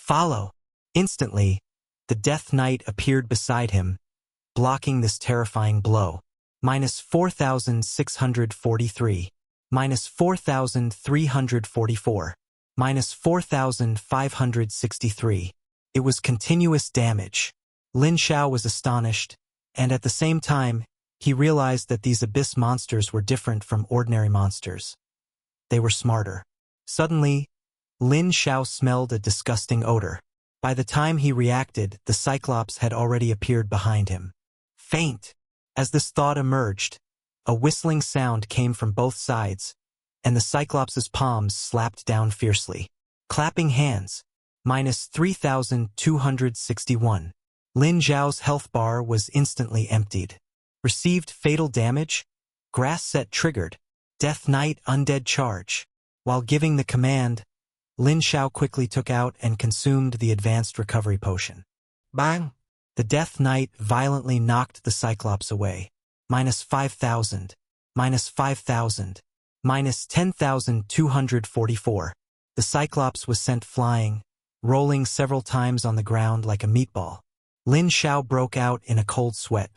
Follow. Instantly, the Death Knight appeared beside him, blocking this terrifying blow. Minus 4,643. Minus 4,344. Minus 4,563. It was continuous damage. Lin Xiao was astonished, and at the same time, he realized that these abyss monsters were different from ordinary monsters. They were smarter. Suddenly, Lin Xiao smelled a disgusting odor. By the time he reacted, the Cyclops had already appeared behind him. Faint! As this thought emerged, a whistling sound came from both sides, and the Cyclops' palms slapped down fiercely. Clapping hands. Minus 3,261. Lin Xiao's health bar was instantly emptied. Received fatal damage? Grass set triggered. Death Knight undead charge. While giving the command, Lin Xiao quickly took out and consumed the advanced recovery potion. Bang! The Death Knight violently knocked the Cyclops away. Minus 5,000. Minus 5,000. Minus 10,244. The Cyclops was sent flying, rolling several times on the ground like a meatball. Lin Xiao broke out in a cold sweat.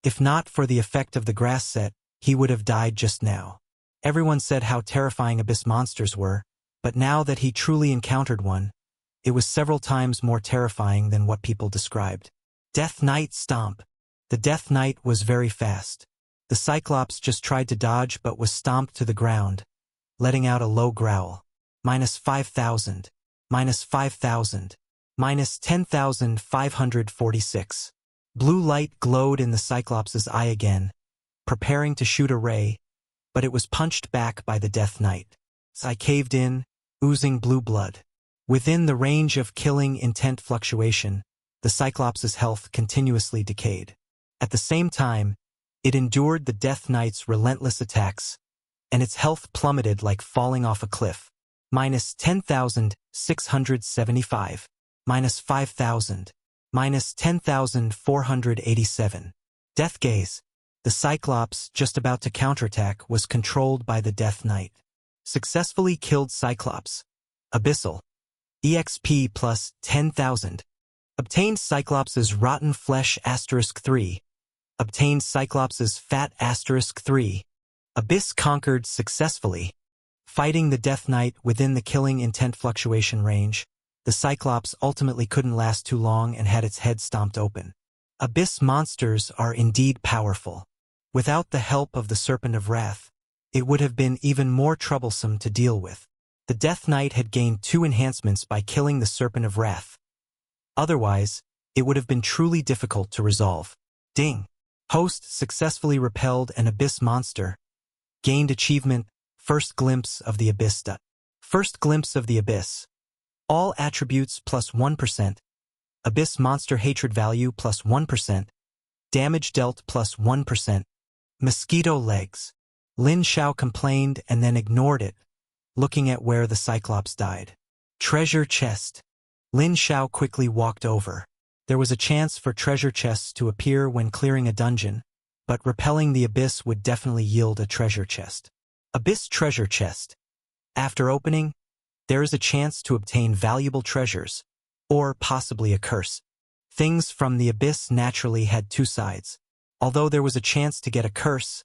If not for the effect of the grass set, he would have died just now. Everyone said how terrifying abyss monsters were, but now that he truly encountered one, it was several times more terrifying than what people described. Death Knight stomp. The Death Knight was very fast. The Cyclops just tried to dodge but was stomped to the ground, letting out a low growl. Minus 5,000. Minus 5,000. Minus 10,546. Blue light glowed in the Cyclops' eye again, preparing to shoot a ray, but it was punched back by the Death Knight. I caved in, oozing blue blood. Within the range of killing intent fluctuation, the Cyclops' health continuously decayed. At the same time, it endured the Death Knight's relentless attacks, and its health plummeted like falling off a cliff. Minus 10,675. Minus 5,000. Minus 10,487. Death Gaze. The Cyclops, just about to counterattack, was controlled by the Death Knight. Successfully killed Cyclops. Abyssal. EXP plus 10,000. Obtained Cyclops' rotten flesh *3. Obtained Cyclops' fat *3. Abyss conquered successfully. Fighting the Death Knight within the killing intent fluctuation range, the Cyclops ultimately couldn't last too long and had its head stomped open. Abyss monsters are indeed powerful. Without the help of the Serpent of Wrath, it would have been even more troublesome to deal with. The Death Knight had gained 2 enhancements by killing the Serpent of Wrath. Otherwise, it would have been truly difficult to resolve. Ding! Host successfully repelled an Abyss monster. Gained achievement, First Glimpse of the Abyss. First Glimpse of the Abyss. All attributes plus 1%. Abyss monster hatred value plus 1%. Damage dealt plus 1%. Mosquito legs. Lin Xiao complained and then ignored it, looking at where the Cyclops died. Treasure chest. Lin Xiao quickly walked over. There was a chance for treasure chests to appear when clearing a dungeon, but repelling the Abyss would definitely yield a treasure chest. Abyss treasure chest. After opening, there is a chance to obtain valuable treasures, or possibly a curse. Things from the Abyss naturally had 2 sides. Although there was a chance to get a curse,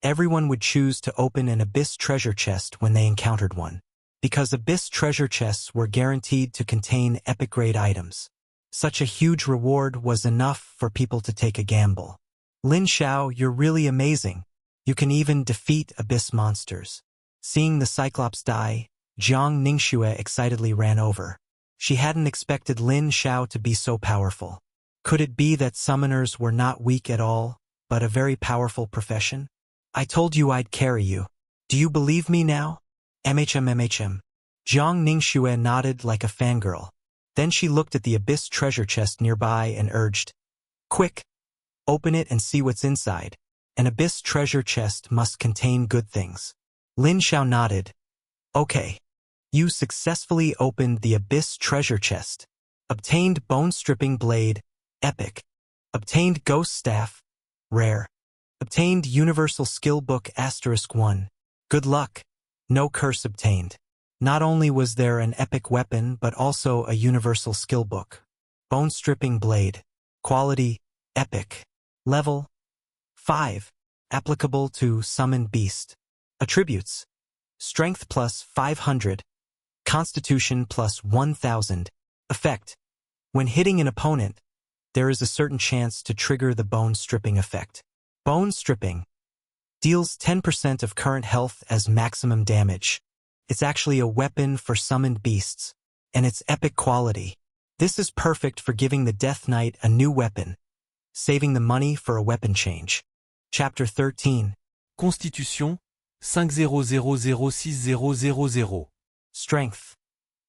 everyone would choose to open an Abyss treasure chest when they encountered one, because Abyss treasure chests were guaranteed to contain epic-grade items. Such a huge reward was enough for people to take a gamble. Lin Xiao, you're really amazing. You can even defeat Abyss monsters. Seeing the Cyclops die, Jiang Ningxue excitedly ran over. She hadn't expected Lin Xiao to be so powerful. Could it be that summoners were not weak at all, but a very powerful profession? I told you I'd carry you. Do you believe me now? MHM. Jiang Ningxue nodded like a fangirl. Then she looked at the Abyss treasure chest nearby and urged, "Quick! Open it and see what's inside. An Abyss treasure chest must contain good things." Lin Xiao nodded. "Okay. You successfully opened the Abyss treasure chest. Obtained bone-stripping blade, epic. Obtained ghost staff, rare. Obtained universal skill book *1. Good luck. No curse obtained. Not only was there an epic weapon but also a universal skill book. Bone-stripping blade. Quality, epic. Level, 5. Applicable to summoned beast. Attributes. Strength plus 500. Constitution plus 1000. Effect. When hitting an opponent, there is a certain chance to trigger the bone-stripping effect. Bone stripping. Deals 10% of current health as maximum damage. It's actually a weapon for summoned beasts, and its epic quality. This is perfect for giving the Death Knight a new weapon, saving the money for a weapon change. Chapter 13. Constitution, 500060000. Strength,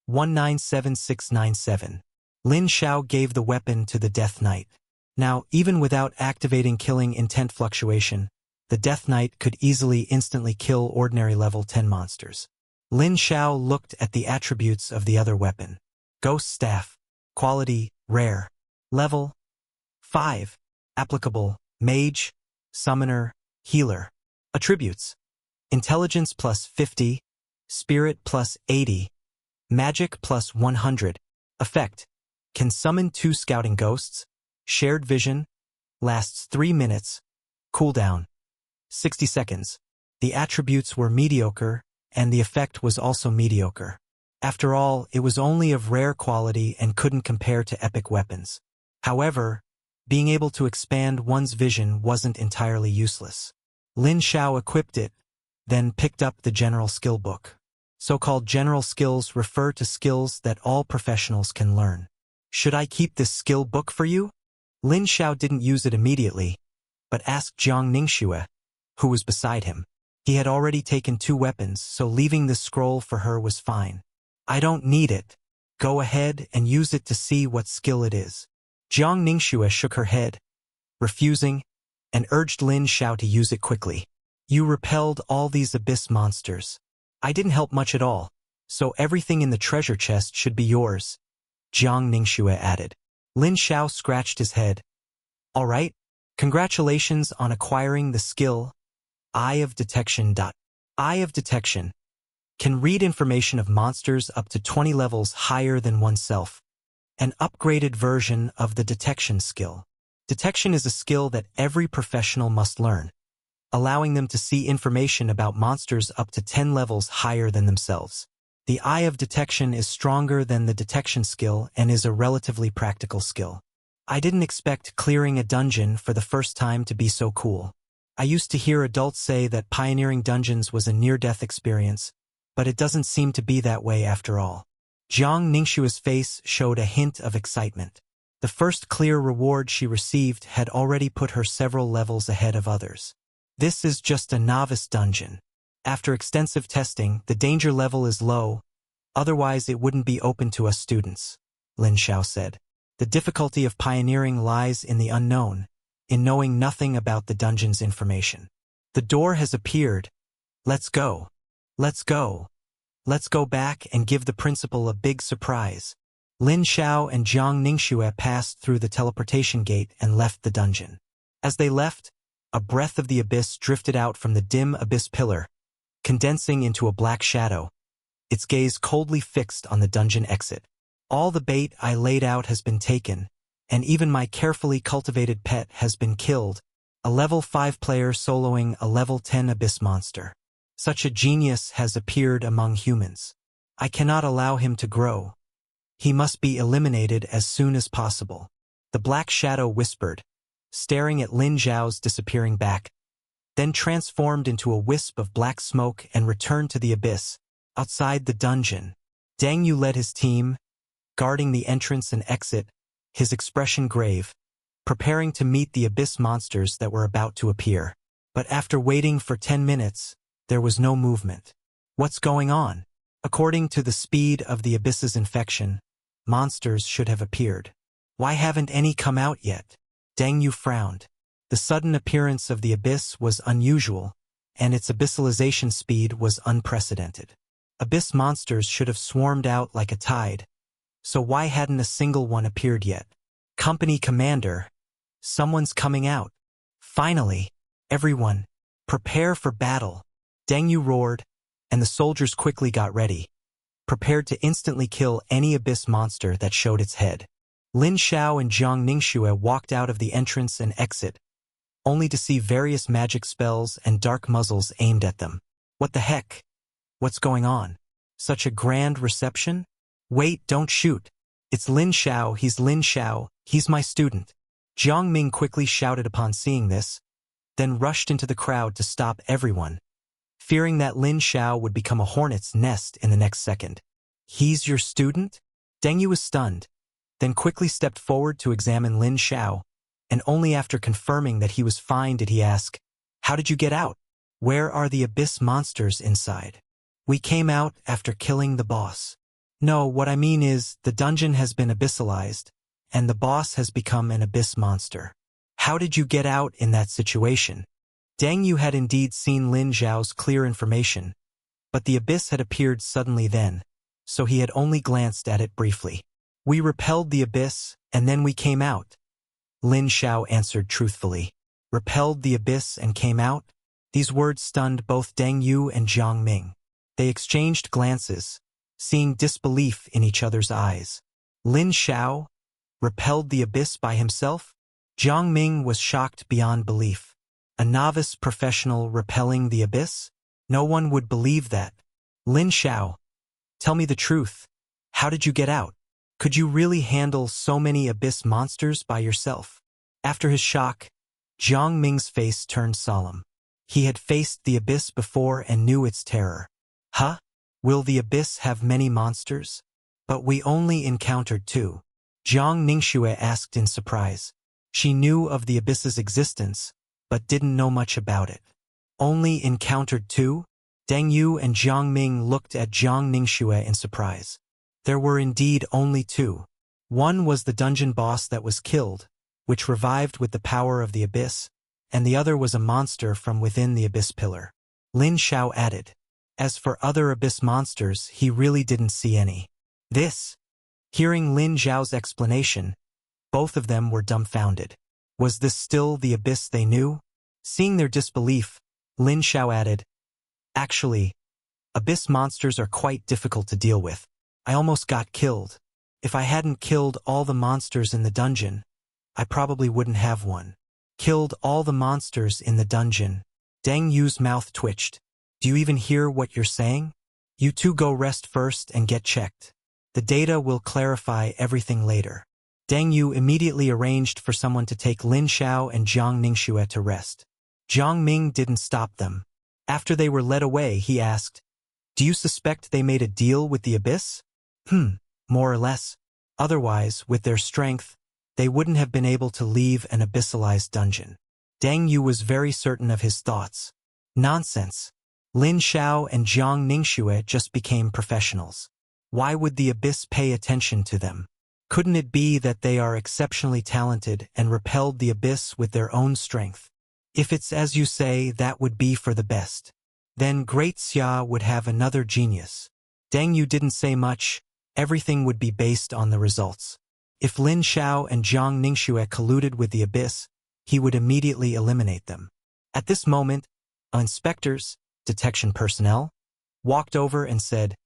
197697. Lin Xiao gave the weapon to the Death Knight. Now, even without activating killing intent fluctuation, the Death Knight could easily instantly kill ordinary level 10 monsters. Lin Xiao looked at the attributes of the other weapon. Ghost Staff. Quality, rare. Level, 5. Applicable, mage, summoner, healer. Attributes. Intelligence plus 50. Spirit plus 80. Magic plus 100. Effect. Can summon 2 scouting ghosts. Shared vision. Lasts 3 minutes. Cooldown, 60 seconds. The attributes were mediocre, and the effect was also mediocre. After all, it was only of rare quality and couldn't compare to epic weapons. However, being able to expand one's vision wasn't entirely useless. Lin Xiao equipped it, then picked up the general skill book. So-called general skills refer to skills that all professionals can learn. Should I keep this skill book for you? Lin Xiao didn't use it immediately, but asked Jiang Ningxue, who was beside him. He had already taken 2 weapons, so leaving the scroll for her was fine. I don't need it. Go ahead and use it to see what skill it is. Jiang Ningxue shook her head, refusing, and urged Lin Xiao to use it quickly. You repelled all these abyss monsters. I didn't help much at all, so everything in the treasure chest should be yours, Jiang Ningxue added. Lin Xiao scratched his head. All right, congratulations on acquiring the skill, Eye of Detection. Eye of Detection can read information of monsters up to 20 levels higher than oneself. An upgraded version of the detection skill. Detection is a skill that every professional must learn, allowing them to see information about monsters up to 10 levels higher than themselves. The Eye of Detection is stronger than the detection skill and is a relatively practical skill. I didn't expect clearing a dungeon for the first time to be so cool. I used to hear adults say that pioneering dungeons was a near-death experience, but it doesn't seem to be that way after all. Jiang Ningxue's face showed a hint of excitement. The first clear reward she received had already put her several levels ahead of others. This is just a novice dungeon. After extensive testing, the danger level is low, otherwise it wouldn't be open to us students, Lin Xiao said. The difficulty of pioneering lies in the unknown, in knowing nothing about the dungeon's information. The door has appeared. Let's go. Let's go. Let's go back and give the principal a big surprise. Lin Xiao and Jiang Ningxue passed through the teleportation gate and left the dungeon. As they left, a breath of the abyss drifted out from the dim abyss pillar, condensing into a black shadow, its gaze coldly fixed on the dungeon exit. All the bait I laid out has been taken, and even my carefully cultivated pet has been killed, a level 5 player soloing a level 10 abyss monster. Such a genius has appeared among humans. I cannot allow him to grow. He must be eliminated as soon as possible. The black shadow whispered, staring at Lin Xiao's disappearing back, then transformed into a wisp of black smoke and returned to the abyss, outside the dungeon. Dang Yu led his team, guarding the entrance and exit, his expression grave, preparing to meet the abyss monsters that were about to appear. But after waiting for 10 minutes, there was no movement. What's going on? According to the speed of the abyss's infection, monsters should have appeared. Why haven't any come out yet? Dang Yu frowned. The sudden appearance of the abyss was unusual, and its abyssalization speed was unprecedented. Abyss monsters should have swarmed out like a tide, so why hadn't a single one appeared yet? Company commander, someone's coming out. Finally, everyone, prepare for battle. Deng Yu roared, and the soldiers quickly got ready. prepared to instantly kill any abyss monster that showed its head. Lin Xiao and Jiang Ningxue walked out of the entrance and exit, only to see various magic spells and dark muzzles aimed at them. What the heck? What's going on? Such a grand reception? Wait, don't shoot. It's Lin Xiao, he's my student. Jiang Ming quickly shouted upon seeing this, then rushed into the crowd to stop everyone, fearing that Lin Xiao would become a hornet's nest in the next second. He's your student? Deng Yu was stunned, then quickly stepped forward to examine Lin Xiao, and only after confirming that he was fine did he ask, "How did you get out? Where are the abyss monsters inside?" "We came out after killing the boss." "No, what I mean is, the dungeon has been abyssalized, and the boss has become an abyss monster." "How did you get out in that situation?" Deng Yu had indeed seen Lin Xiao's clear information, but the abyss had appeared suddenly then, so he had only glanced at it briefly. "We repelled the abyss, and then we came out," Lin Xiao answered truthfully. "Repelled the abyss and came out?" These words stunned both Deng Yu and Jiang Ming. They exchanged glances, seeing disbelief in each other's eyes. Lin Xiao repelled the abyss by himself? Jiang Ming was shocked beyond belief. A novice professional repelling the abyss? No one would believe that. "Lin Xiao, tell me the truth. How did you get out? Could you really handle so many abyss monsters by yourself?" After his shock, Jiang Ming's face turned solemn. He had faced the abyss before and knew its terror. "Huh? Will the abyss have many monsters?" "But we only encountered 2. Jiang Ningxue asked in surprise. She knew of the abyss's existence, but didn't know much about it. "Only encountered 2? Deng Yu and Jiang Ming looked at Jiang Ningxue in surprise. There were indeed only 2. One was the dungeon boss that was killed, which revived with the power of the abyss, and the other was a monster from within the abyss pillar. Lin Xiao added. As for other abyss monsters, he really didn't see any. Hearing Lin Xiao's explanation, both of them were dumbfounded. Was this still the abyss they knew? Seeing their disbelief, Lin Xiao added, "Actually, abyss monsters are quite difficult to deal with. I almost got killed. If I hadn't killed all the monsters in the dungeon, I probably wouldn't have one." "Killed all the monsters in the dungeon." Deng Yu's mouth twitched. "Do you even hear what you're saying? You two go rest first and get checked. The data will clarify everything later." Deng Yu immediately arranged for someone to take Lin Xiao and Jiang Ningxue to rest. Jiang Ming didn't stop them. After they were led away, he asked, "Do you suspect they made a deal with the abyss?" More or less. Otherwise, with their strength, they wouldn't have been able to leave an abyssalized dungeon." Deng Yu was very certain of his thoughts. Nonsense. Lin Xiao and Jiang Ningxue just became professionals. Why would the abyss pay attention to them? Couldn't it be that they are exceptionally talented and repelled the abyss with their own strength? If it's as you say, that would be for the best. Then Great Xia would have another genius. Deng Yu didn't say much. Everything would be based on the results. If Lin Xiao and Jiang Ningxue colluded with the abyss, he would immediately eliminate them. At this moment, inspectors, detection personnel, walked over and said,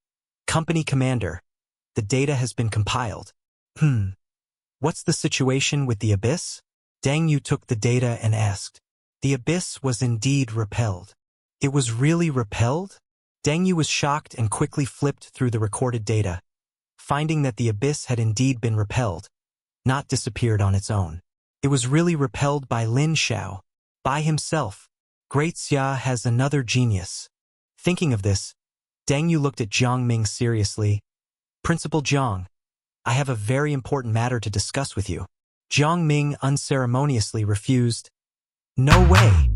"Company Commander, the data has been compiled." What's the situation with the abyss?" Deng Yu took the data and asked. The abyss was indeed repelled. It was really repelled? Deng Yu was shocked and quickly flipped through the recorded data, finding that the abyss had indeed been repelled, not disappeared on its own. It was really repelled by Lin Xiao, by himself. Great Xia has another genius. Thinking of this, Deng Yu looked at Jiang Ming seriously. "Principal Jiang, I have a very important matter to discuss with you." Jiang Ming unceremoniously refused. "No way!